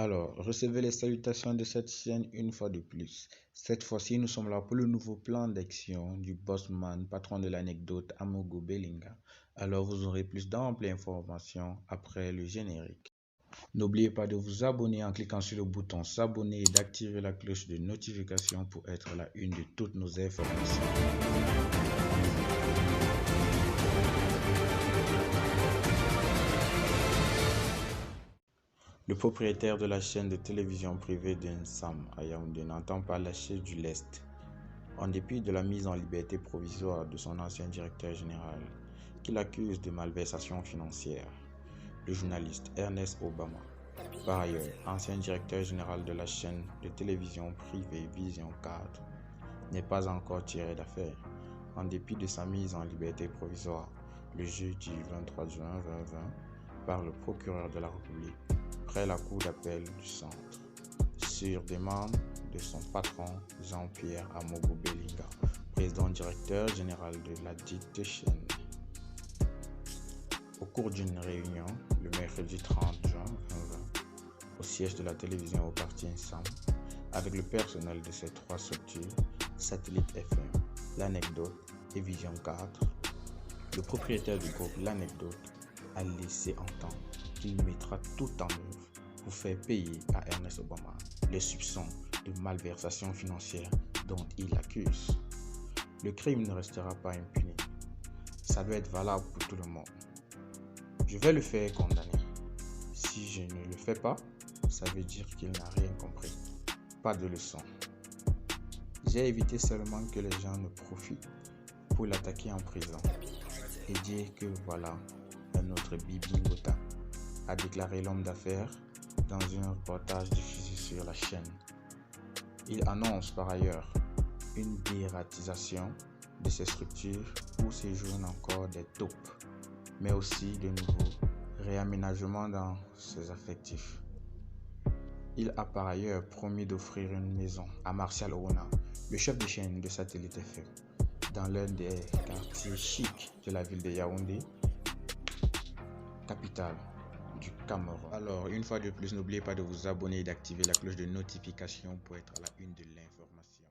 Alors, recevez les salutations de cette chaîne une fois de plus. Cette fois-ci, nous sommes là pour le nouveau plan d'action du bossman, patron de l'anecdote Amogo Bellinga. Alors, vous aurez plus d'amples informations après le générique. N'oubliez pas de vous abonner en cliquant sur le bouton s'abonner et d'activer la cloche de notification pour être la une de toutes nos informations. Le propriétaire de la chaîne de télévision privée d'Ensam à Yaoundé n'entend pas lâcher du lest. En dépit de la mise en liberté provisoire de son ancien directeur général, qu'il accuse de malversation financière, le journaliste Ernest Obama, par ailleurs ancien directeur général de la chaîne de télévision privée Vision 4, n'est pas encore tiré d'affaire. En dépit de sa mise en liberté provisoire le jeudi 23 juin 2020 par le procureur de la République, près la cour d'appel du centre, sur demande de son patron Jean-Pierre Amogo Bellinga, président directeur général de la dite chaîne. Au cours d'une réunion le mercredi 30 juin 2020 au siège de la télévision au quartier Nsam, avec le personnel de ces trois structures, Satellite FM, l'Anecdote et Vision 4, le propriétaire du groupe L'Anecdote a laissé entendre qu'il mettra tout en œuvre pour faire payer à Ernest Obama les soupçons de malversation financière dont il accuse. Le crime ne restera pas impuni. Ça doit être valable pour tout le monde. Je vais le faire condamner. Si je ne le fais pas, ça veut dire qu'il n'a rien compris. Pas de leçon. J'ai évité seulement que les gens ne profitent pour l'attaquer en prison et dire que voilà un autre Bibi Ngota, a déclaré l'homme d'affaires dans un reportage diffusé sur la chaîne. Il annonce par ailleurs une dératisation de ces structures où séjournent encore des taupes, mais aussi de nouveaux réaménagements dans ses effectifs. Il a par ailleurs promis d'offrir une maison à Martial Ouna, le chef de chaîne de Satellite FM, dans l'un des quartiers chics de la ville de Yaoundé, capitale du Cameroun. Alors, une fois de plus, n'oubliez pas de vous abonner et d'activer la cloche de notification pour être à la une de l'information.